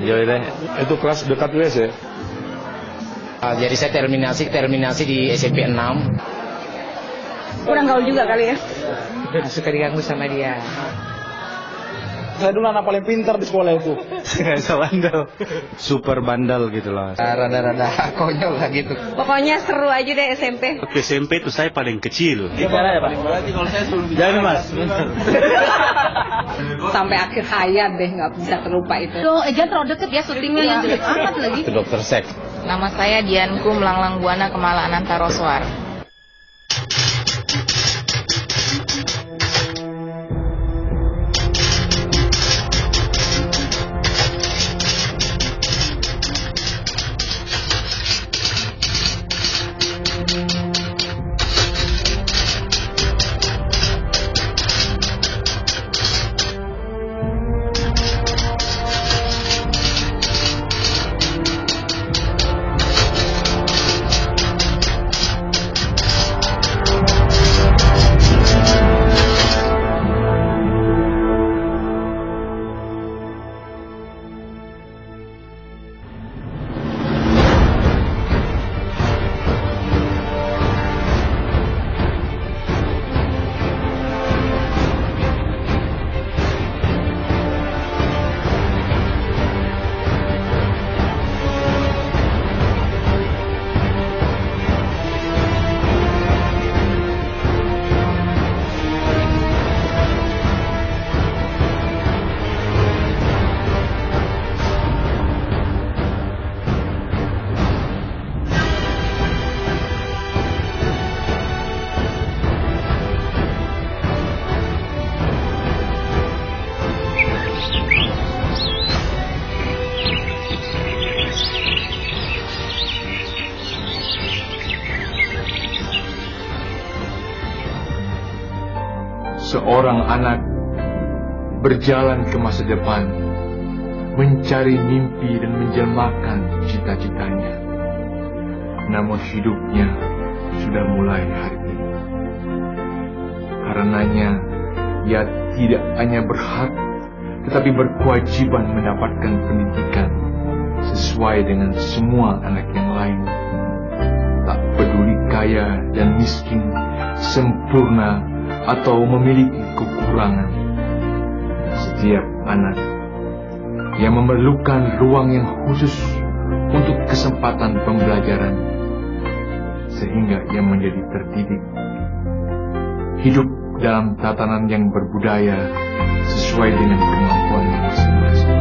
enjoy deh. Itu kelas dekat US ya? Jadi saya terminasi di SMP 6. Kurang gaul juga kali ya? Suka diganggu sama dia. Saya dulu anak paling pintar di sekolah itu. Bandel. Super bandel gitu loh. Rada-rada konyol lah gitu. Pokoknya seru aja deh SMP. Waktu SMP itu saya paling kecil. Gimana ya Pak? Kalau saya suruh Jangan mas. Sampai akhir hayat deh, nggak bisa terlupa itu. Jangan terlalu deket ya syutingnya yang jelek amat lagi. Itu dokter seks. Nama saya Dianku Melanglang Buana Kemala Ananta Roswar. Seorang anak berjalan ke masa depan, mencari mimpi dan menjelmakan cita-citanya. Namun hidupnya sudah mulai hari ini. Karenanya, ia tidak hanya berhak, tetapi berkewajiban mendapatkan pendidikan sesuai dengan semua anak yang lain. Tak peduli kaya dan miskin, sempurna atau memiliki kekurangan, setiap anak yang memerlukan ruang yang khusus untuk kesempatan pembelajaran, sehingga ia menjadi terdidik, hidup dalam tatanan yang berbudaya sesuai dengan kemampuannya masing-masing.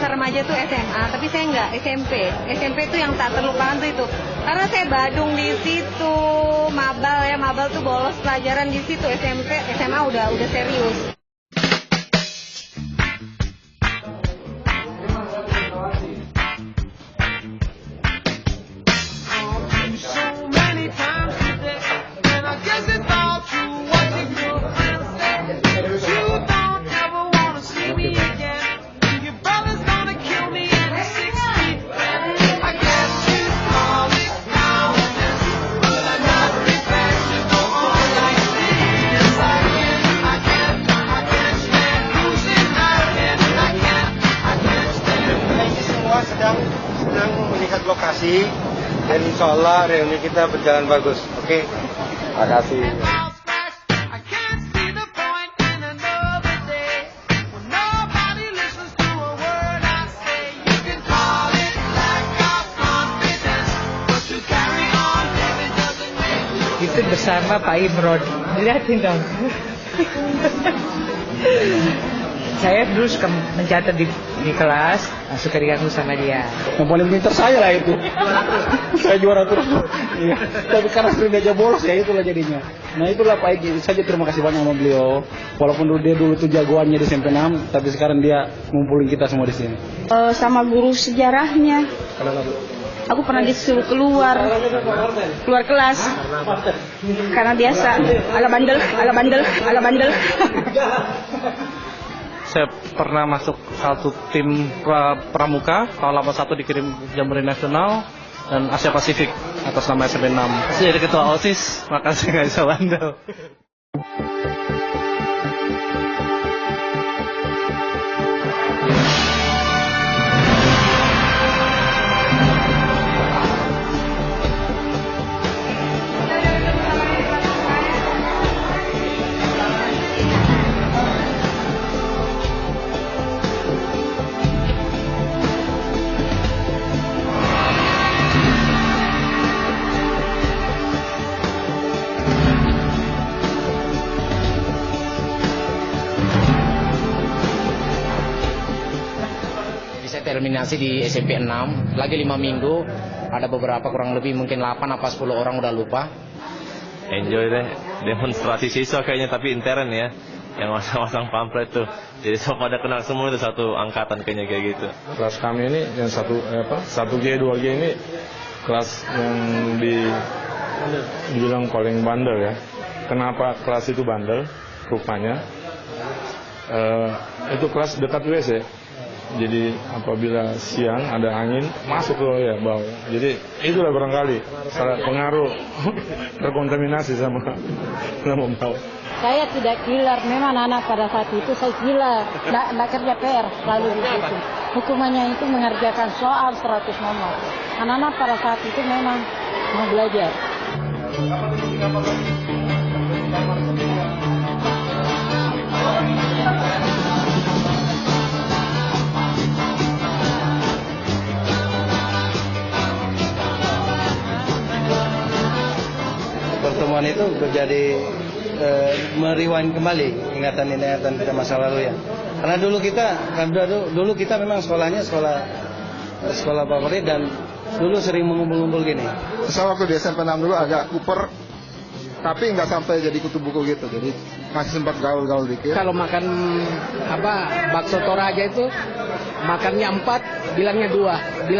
Remaja tuh SMA, tapi saya enggak, SMP. SMP tuh yang tak terlupakan tuh itu. Karena saya badung di situ, mabal tuh bolos pelajaran di situ. SMP, SMA udah serius. Sedang melihat lokasi dan insya Allah reuni kita berjalan bagus. Oke, terima kasih. sama Pak Imron. Lihatin dong. Saya dulu suka mencatat di kelas, suka diganggu sama dia. Yang paling pintar saya lah itu. Saya juara terus. Iya. Tapi karena sering diajak bolos ya itulah jadinya. Nah itulah Pak Egy, saja terima kasih banyak sama beliau. Walaupun dia dulu tuh jagoannya di SMP 6, tapi sekarang dia ngumpulin kita semua di sini. Sama guru sejarahnya. Aku pernah disuruh keluar kelas karena biasa ala bandel. Saya pernah masuk satu tim pramuka tahun 81 dikirim Jamboree Nasional dan Asia Pasifik atas nama SMP 6. Saya jadi ketua OSIS, maka saya nggak bisa bandel. Terminasi di SMP 6, lagi 5 minggu, ada beberapa kurang lebih mungkin 8 apa 10 orang udah lupa. Enjoy deh, demonstrasi siswa kayaknya tapi intern ya, yang masang-masang pamflet tuh. Jadi semua pada kenal semua itu satu angkatan kayaknya kayak gitu. Kelas kami ini yang 1G, 2G ini kelas yang dibilang paling bandel ya. Kenapa kelas itu bandel? Rupanya itu kelas dekat WC. Jadi apabila siang ada angin masuk ke bawah. Jadi itulah barangkali salah pengaruh terkontaminasi sama bawah. Saya tidak killer, memang anak pada saat itu saya killer, tidak kerja PR, selalu di situ. Hukumannya itu mengerjakan soal 100 nomor. Anak-anak pada saat itu memang mau belajar. Pertemuan itu menjadi meriwain kembali ingatan-ingatan kita masa lalu ya. Karena dulu kita memang sekolahnya sekolah favorit dan dulu sering mengumpul-ngumpul gini. Saya waktu di SMP 6 dulu agak kuper, tapi nggak sampai jadi kutu buku gitu. Jadi masih sempat gaul-gaul dikit. Kalau makan bakso Toraja itu makannya 4, bilangnya 2.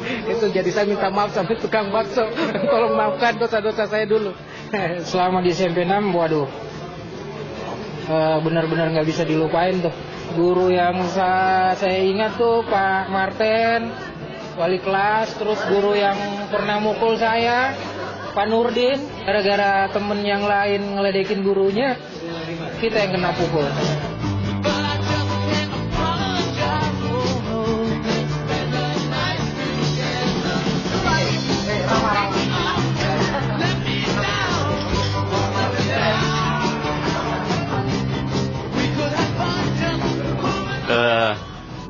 Itu jadi saya minta maaf sama tukang bakso. Tolong maafkan dosa-dosa saya dulu. Selama di SMP 6, waduh, benar-benar nggak bisa dilupain tuh. Guru yang saya ingat tuh Pak Marten, wali kelas. Terus guru yang pernah mukul saya, Pak Nurdin. Gara-gara temen yang lain ngeledekin gurunya, kita yang kena pukul.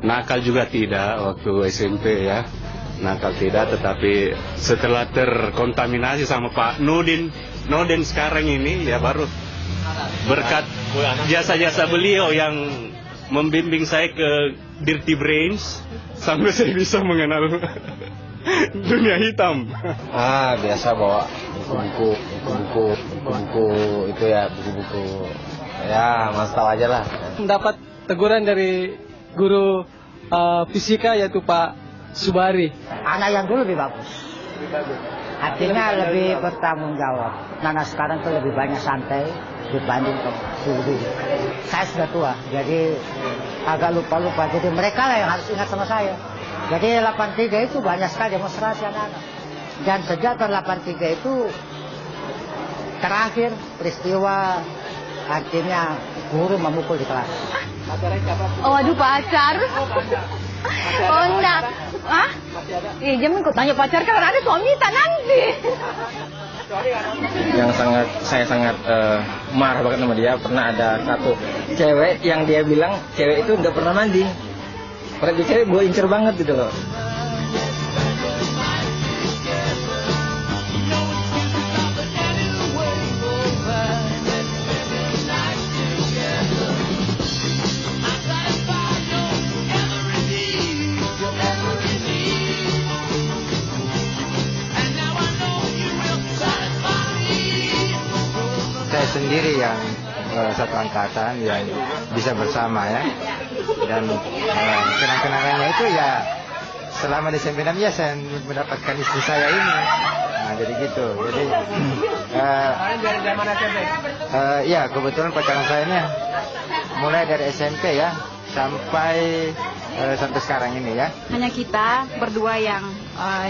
Nakal juga tidak waktu SMP ya, nakal tidak, tetapi setelah terkontaminasi sama Pak Nurdin sekarang ini ya baru berkat jasa-jasa beliau yang membimbing saya ke Dirty Brains sampai saya bisa mengenal dunia hitam. Biasa bawa buku-buku itu ya, buku-buku ya, mas tahu aja lah. Mendapat teguran dari guru fisika yaitu Pak Subari. Anak yang dulu lebih bagus. Artinya lebih bertanggung jawab. Anak sekarang tuh lebih banyak santai dibanding dulu. Saya sudah tua, jadi agak lupa-lupa. Jadi mereka lah yang harus ingat sama saya. Jadi 83 itu banyak sekali demonstrasi anak-anak. Dan sejak tahun 83 itu terakhir peristiwa artinya guru memukul di kelas. Oh, waduh pacar. Oh enggak. Hah? Iya, jangan ikut tanya pacar kalau ada suami tak nanti. Yang saya sangat marah banget sama dia. Pernah ada satu cewek yang dia bilang cewek itu nggak pernah mandi. Padahal dia cewek gue incer banget gitu loh. yang satu angkatan yang bisa bersama ya. Dan kenang-kenangannya itu ya selama di SMP 6 ya saya mendapatkan istri saya ini. Nah jadi gitu. Jadi dari zaman SMP? ya kebetulan pacaran saya ini mulai dari SMP ya sampai sekarang ini ya. Hanya kita berdua yang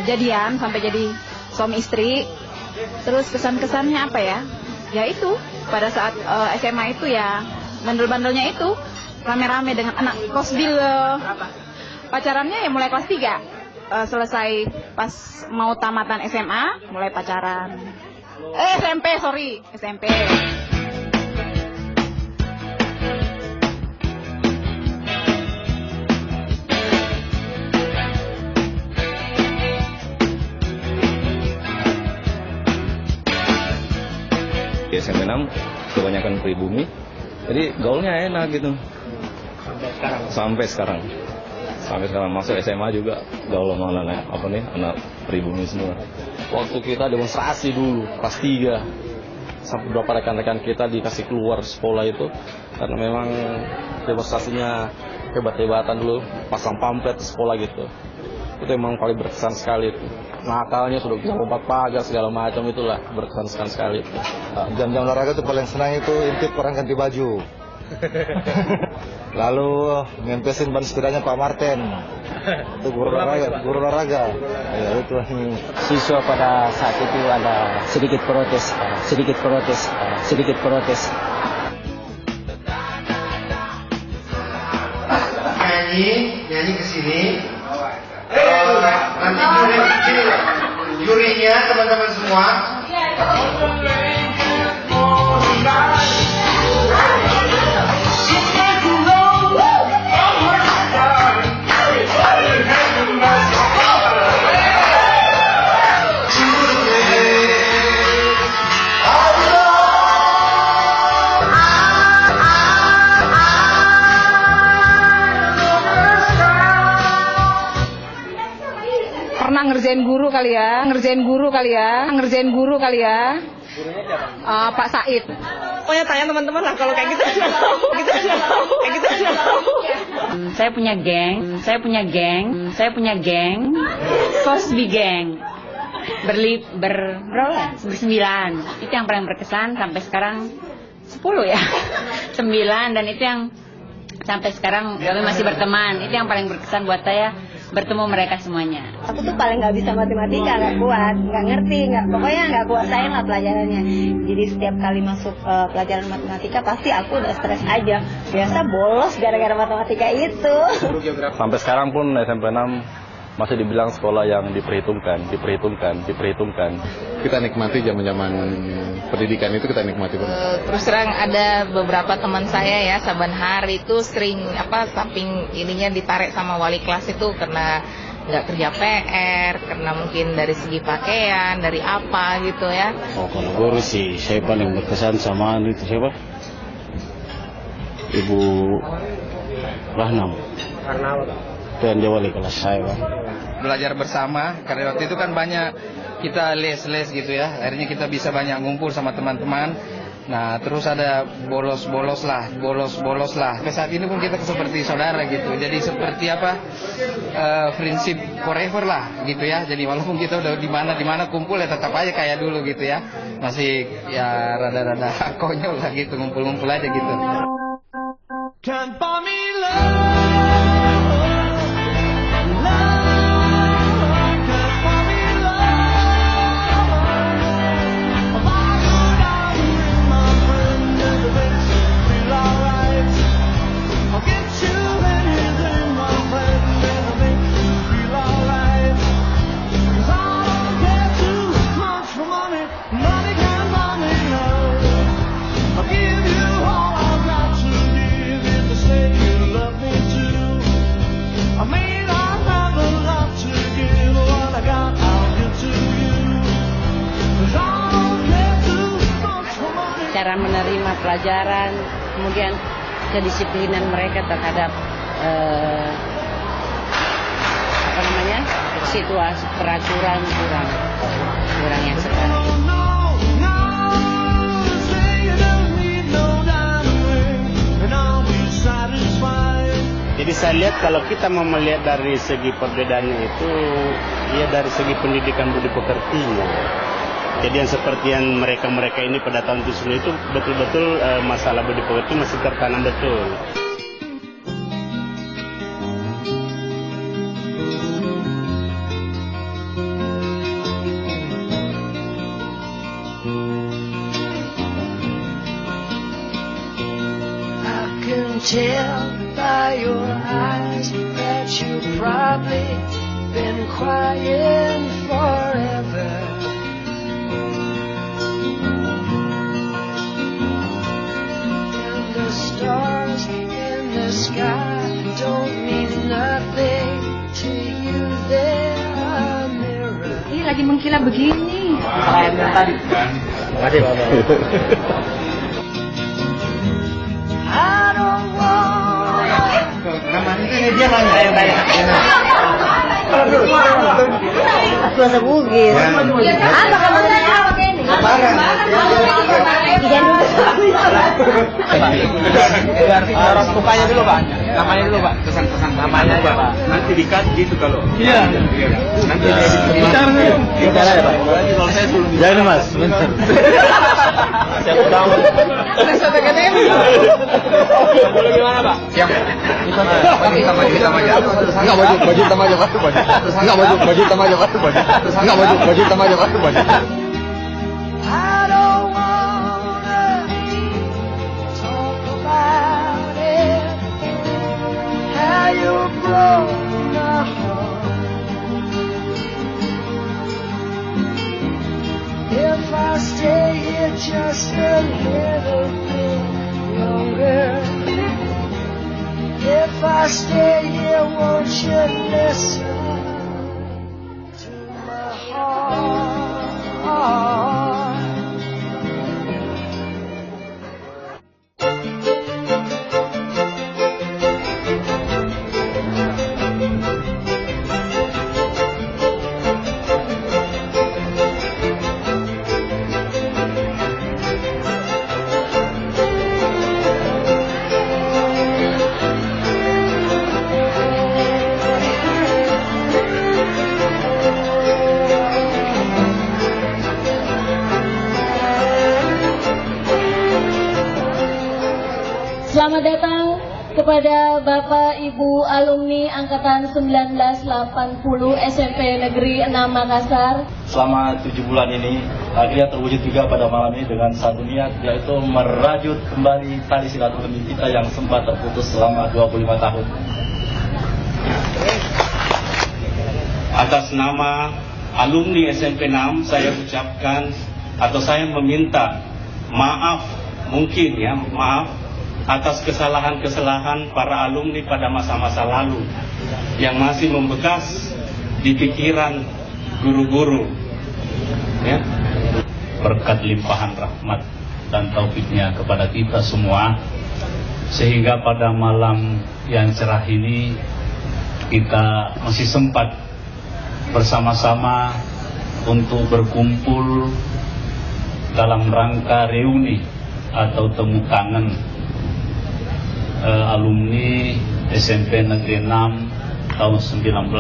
jadian sampai jadi suami istri. Terus kesan-kesannya apa ya? Ya itu pada saat SMA itu ya bandel-bandelnya itu rame-rame dengan anak kosbil. Pacarannya ya mulai kelas 3. Selesai pas mau tamatan SMA mulai pacaran. SMP. Di SMP 6 kebanyakan pribumi, jadi gaulnya enak gitu. Sampai sekarang masuk SMA juga gaul sama anak pribumi semua. Waktu kita demonstrasi dulu kelas 3 sampai beberapa rekan-rekan kita dikasih keluar sekolah itu karena memang demonstrasinya hebat-hebatan dulu, pasang pamflet di sekolah gitu. Itu emang paling berkesan sekali itu. Nakalnya sudah bisa lompat pagar segala macam, itulah berkesan sekali. Jam-jam olahraga itu paling senang itu intip orang ganti baju. Lalu ngempesin ban sepedanya Pak Martin. Itu guru olahraga. Ya, itu. Siswa pada saat itu ada sedikit protes. Nyanyi ke sini. Nanti jurinya teman-teman semua. Pernah ngerjain guru kali ya. Pak Said. Pokoknya tanya teman-teman lah kalau kayak gitu. Saya punya geng. Cosby Gang. Berapa? 9. Itu yang paling berkesan sampai sekarang 10 ya. 9 dan itu yang sampai sekarang kami masih berteman. Itu yang paling berkesan buat saya, bertemu mereka semuanya. Aku tuh paling nggak bisa matematika, nggak kuat, nggak ngerti, pokoknya nggak kuasain lah pelajarannya. Jadi setiap kali masuk pelajaran matematika pasti aku udah stres aja. Biasa bolos gara-gara matematika itu. Sampai sekarang pun SMP 6 masih dibilang sekolah yang diperhitungkan. Kita nikmati zaman-zaman pendidikan itu, kita nikmati banget. Terus terang ada beberapa teman saya ya, saban hari itu sering samping ininya ditarik sama wali kelas itu karena nggak kerja PR, karena mungkin dari segi pakaian, dari apa gitu ya. Oh, kalau guru sih saya paling berkesan sama itu siapa? Ibu Rahnam. Itu yang wali kelas saya, Bang. Belajar bersama, karena waktu itu kan banyak kita les gitu ya, akhirnya kita bisa banyak ngumpul sama teman-teman. Nah terus ada bolos lah. Sampai saat ini pun kita seperti saudara gitu, jadi seperti prinsip forever lah gitu ya. Jadi walaupun kita udah di mana kumpul ya tetap aja kayak dulu gitu ya, masih ya rada-rada konyol lah gitu, ngumpul-ngumpul aja gitu. Can't buy me love. Cara menerima pelajaran, kemudian kedisiplinan mereka terhadap situasi peraturan kurang yang sekarang. saya lihat kalau kita mau melihat dari segi perbedaannya itu, ya dari segi pendidikan budi pekertinya. Jadi yang seperti yang mereka ini pada tahun 70 itu betul-betul masalah budi pekerti masih tertanam betul. Tell by your eyes that you've probably been crying forever. And the stars in the sky don't mean nothing to you, they're a mirror. Ini lagi mengkilap begini. Tadi. I don't want. Namanya dia nanya. Suara bugis. Apa kamu nanya pakai ini? Harus bukanya dulu Pak. Namanya dulu Pak. Kesan-kesan namanya aja Pak. Nanti dikat gitu kalau. Iya. Nanti bicara dulu. Bicara ya Pak. Kalau saya suruh jangan Mas, bentar. Saya tahu. Saya tekan ini. Boleh gimana Pak? Yang kita maju. Enggak baju kita maju Pak. Enggak baju kita maju Pak. Enggak baju kita maju Pak. I don't wanna talk about it. How you broke my heart. If I stay here just a little bit longer. If I stay here, won't you listen to my heart? Selamat datang kepada Bapak Ibu alumni Angkatan 1980 SMP Negeri 6 Makassar. Selama 7 bulan ini akhirnya terwujud juga pada malam ini dengan satu niat, yaitu merajut kembali tali silaturahmi kita yang sempat terputus selama 25 tahun. Atas nama alumni SMP 6 saya ucapkan atau saya meminta maaf, mungkin ya maaf atas kesalahan-kesalahan para alumni pada masa-masa lalu yang masih membekas di pikiran guru-guru, ya. Berkat limpahan rahmat dan taufiknya kepada kita semua, sehingga pada malam yang cerah ini kita masih sempat bersama-sama untuk berkumpul dalam rangka reuni atau temu kangen alumni SMP Negeri 6 tahun 1980.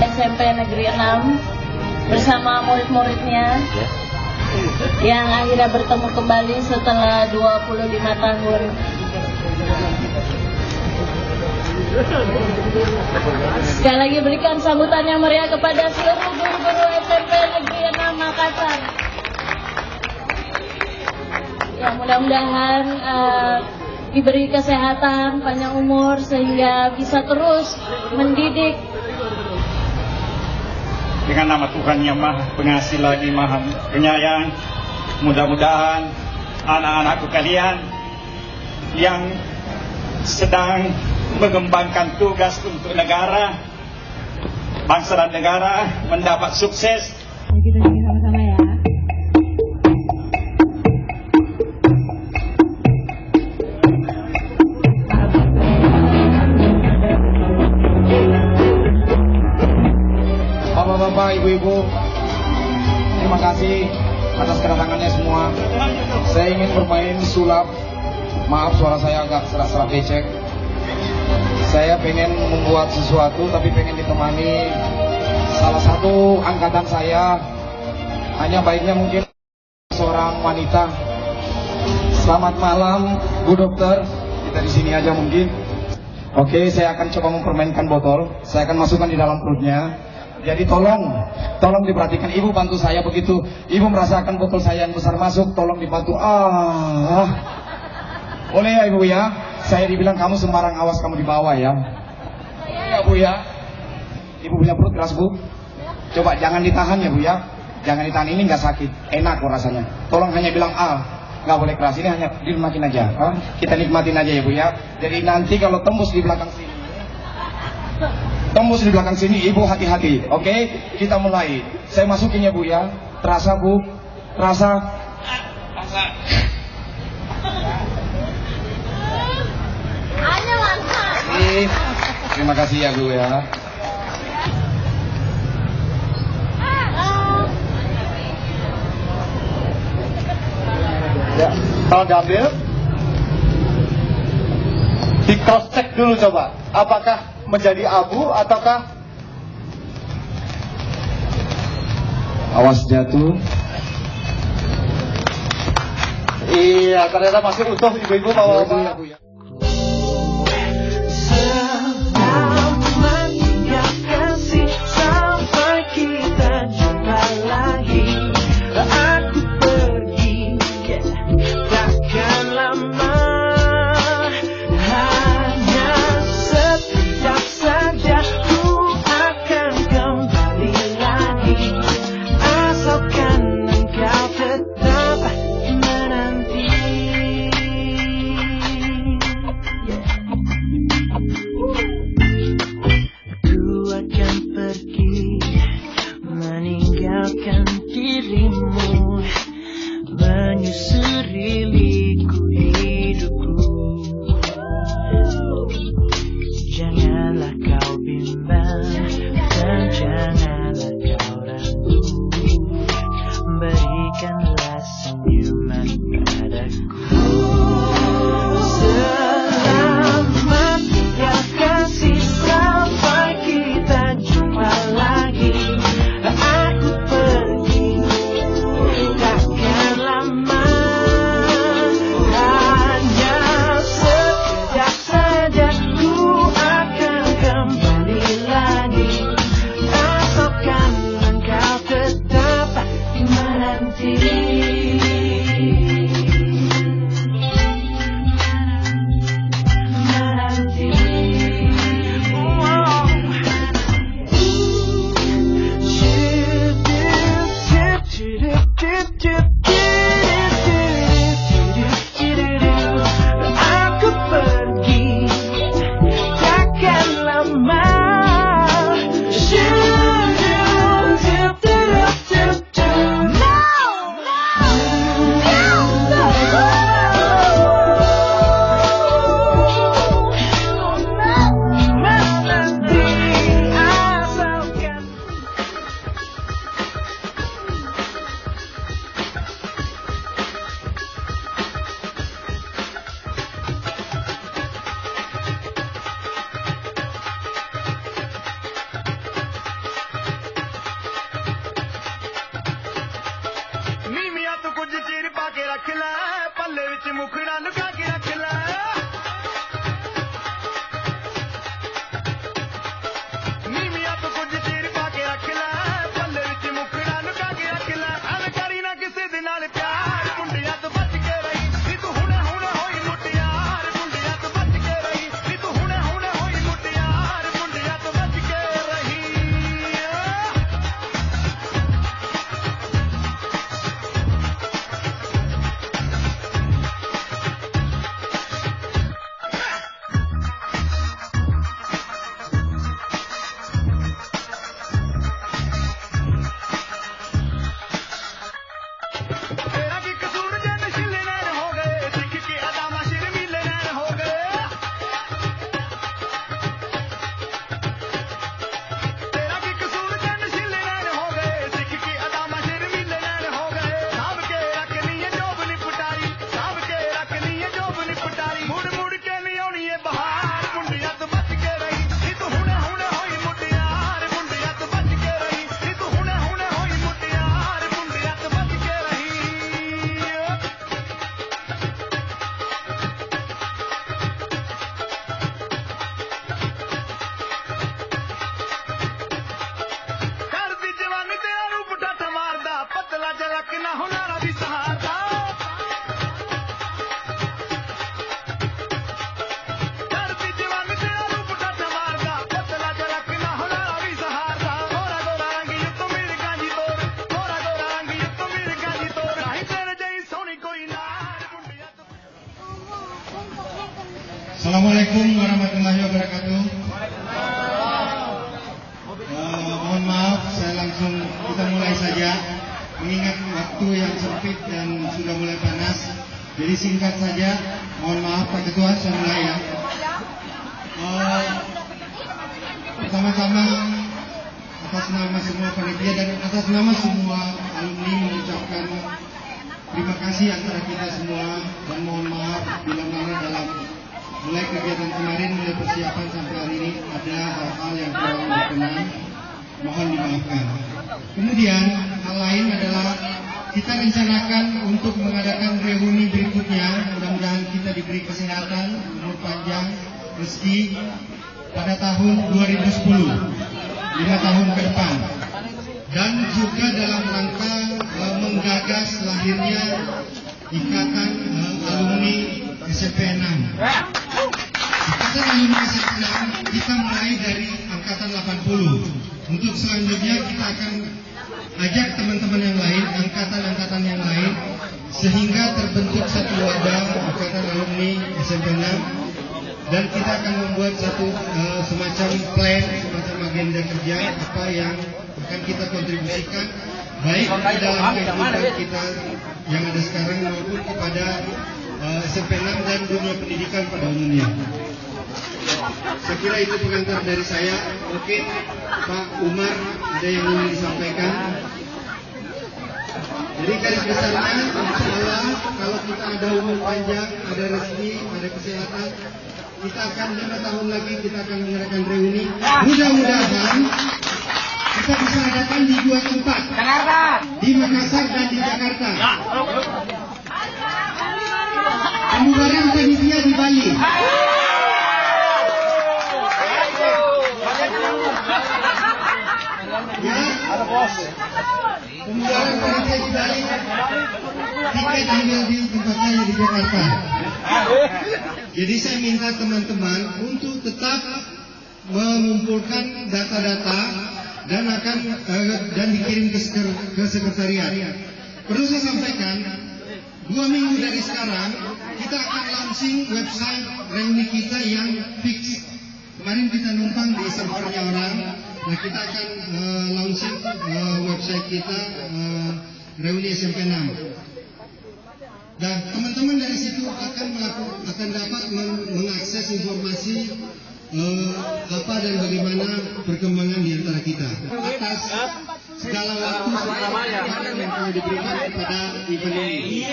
SMP Negeri 6 bersama murid-muridnya yang akhirnya bertemu kembali setelah 25 tahun. Sekali lagi berikan sambutan yang meriah kepada seluruh guru-guru SMP Negeri 6 Makassar. Ya, mudah-mudahan diberi kesehatan, panjang umur, sehingga bisa terus mendidik. Dengan nama Tuhan yang Maha Pengasih lagi Maha Penyayang, mudah-mudahan anak-anakku kalian yang sedang mengembangkan tugas untuk negara, bangsa dan negara mendapat sukses. Kita sama-sama ya. Bapak, Ibu-ibu, terima kasih atas kedatangannya semua. Saya ingin bermain sulap. Maaf suara saya agak serak-serak becek. Saya pengen membuat sesuatu tapi pengen ditemani salah satu angkatan saya. Hanya baiknya mungkin seorang wanita. Selamat malam, Bu Dokter. Kita di sini aja mungkin. Oke, saya akan coba mempermainkan botol. Saya akan masukkan di dalam perutnya. Jadi tolong diperhatikan. Ibu bantu saya begitu. Ibu merasakan botol saya yang besar masuk, tolong dibantu. Boleh ya Ibu ya? Saya dibilang kamu sembarang, awas kamu di bawah ya. Ya Bu ya. Ibu punya perut keras Bu? Coba jangan ditahan ya Bu ya. Jangan ditahan, ini nggak sakit, enak kok rasanya. Tolong hanya bilang nggak boleh keras, ini hanya dinikmatin aja. Kita nikmatin aja ya Bu ya. Jadi nanti kalau tembus di belakang sini, Ibu hati-hati. Oke, kita mulai. Saya masukin ya Bu ya. Terasa Bu? Terasa? Terima kasih ya Bu ya. Ya, kalau diambil, di cross check dulu coba, apakah menjadi abu ataukah awas jatuh. Iya, ternyata masih utuh ibu-ibu bawa-bawa. Assalamualaikum warahmatullahi wabarakatuh. Mohon maaf, saya langsung kita mulai saja. Mengingat waktu yang sempit dan sudah mulai panas, jadi singkat saja. Mohon maaf Pak Ketua, saya mulai ya. Pertama-tama atas nama semua panitia dan atas nama semua alumni mengucapkan terima kasih antara kita semua dan mohon maaf bila mana dalam mulai kegiatan kemarin, mulai persiapan sampai hari ini ada hal-hal yang kurang berkenan, mohon dimaafkan. Kemudian hal lain adalah kita rencanakan untuk mengadakan reuni berikutnya, mudah-mudahan kita diberi kesehatan, umur panjang, rezeki pada tahun 2010, 5 tahun ke depan. Dan juga dalam rangka menggagas lahirnya Ikatan Alumni SMP 6. Ikatan Alumni SMP 6 kita mulai dari angkatan 80. Untuk selanjutnya kita akan ajak teman-teman yang lain, angkatan-angkatan yang lain, sehingga terbentuk satu wadah Ikatan Alumni SMP 6. Dan kita akan membuat satu semacam plan, semacam agenda kerja apa yang akan kita kontribusikan baik di dalam kehidupan kita yang ada sekarang maupun kepada SMP 6 dan dunia pendidikan pada umumnya. Saya kira itu pengantar dari saya. Mungkin Pak Umar ada yang ingin disampaikan. Jadi garis besarnya, insya Allah kalau kita ada umur panjang, ada rezeki, ada kesehatan, kita akan 5 tahun lagi kita akan mengadakan reuni. Mudah-mudahan kita bisa adakan di 2 tempat, di Makassar dan di Jakarta. Pembubaran panitia di Bali. Ya, ada bos. Pembubaran panitia di Bali. Tiket ambil di tempatnya di Jakarta. Jadi saya minta teman-teman untuk tetap mengumpulkan data-data dan akan dan dikirim ke sekretariat. Perlu saya sampaikan, 2 minggu dari sekarang kita akan launching website reuni kita yang fix. Kemarin kita numpang di servernya orang. Nah, kita akan launching website kita reuni SMP 6. Dan teman-teman dari situ akan dapat mengakses informasi apa dan bagaimana perkembangan di antara kita atas segala waktu yang telah diberikan kepada event ini.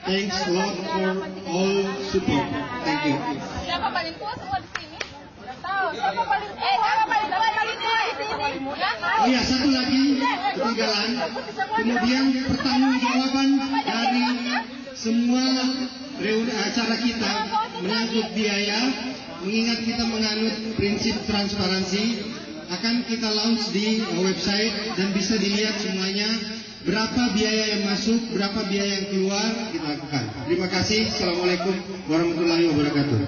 Thanks a lot for all support. Thank you. Siapa paling tua semua di sini? Tahu. Siapa paling tua di sini? Oh ya, satu lagi ketinggalan. Kemudian pertanggungjawaban dari semua acara kita menyangkut biaya, mengingat kita menganut prinsip transparansi, akan kita launch di website dan bisa dilihat semuanya berapa biaya yang masuk, berapa biaya yang keluar, kita lakukan. Terima kasih. Assalamualaikum warahmatullahi wabarakatuh.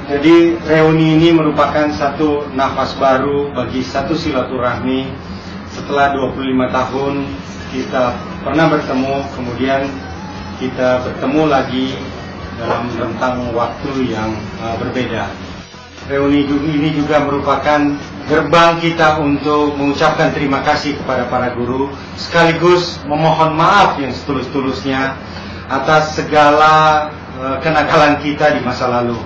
Jadi reuni ini merupakan satu nafas baru bagi satu silaturahmi. Setelah 25 tahun kita pernah bertemu, kemudian kita bertemu lagi dalam rentang waktu yang berbeda. Reuni ini juga merupakan gerbang kita untuk mengucapkan terima kasih kepada para guru, sekaligus memohon maaf yang setulus-tulusnya atas segala kenakalan kita di masa lalu.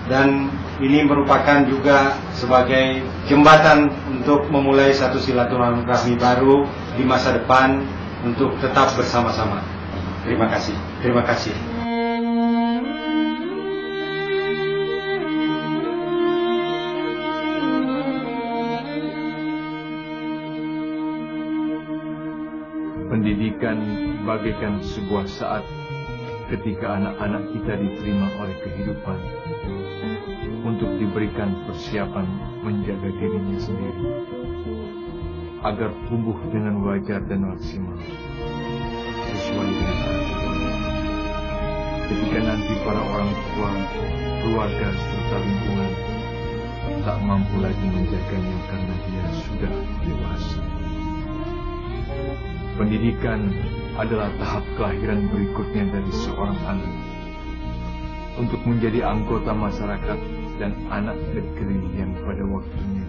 Dan ini merupakan juga sebagai jembatan untuk memulai satu silaturahmi baru di masa depan untuk tetap bersama-sama. Terima kasih. Terima kasih. Pendidikan bagaikan sebuah saat ketika anak-anak kita diterima oleh kehidupan untuk diberikan persiapan menjaga dirinya sendiri agar tumbuh dengan wajar dan maksimal sesuai dengan harapan. Ketika nanti para orang tua, keluarga serta lingkungan tak mampu lagi menjaganya karena dia sudah dewasa. Pendidikan adalah tahap kelahiran berikutnya dari seorang anak untuk menjadi anggota masyarakat dan anak negeri yang pada waktunya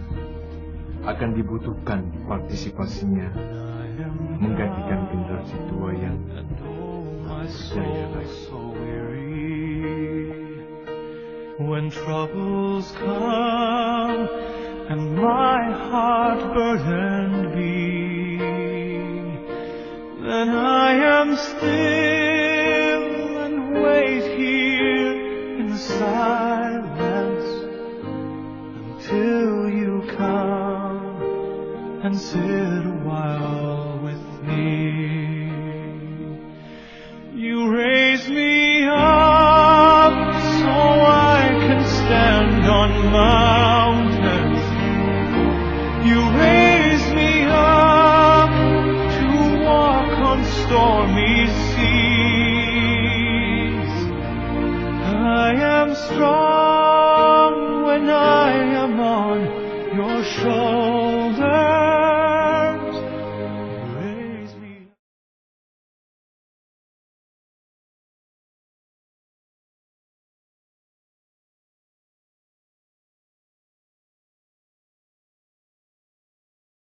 akan dibutuhkan partisipasinya menggantikan generasi tua yang berdaya lagi. When troubles come and my heart burdened be, then I am still and wait here in silence until you come and sit a while with me. You raise me up so I can stand on mountains. You raise me up to walk on stormy seas. I am strong when I am on your shoulders.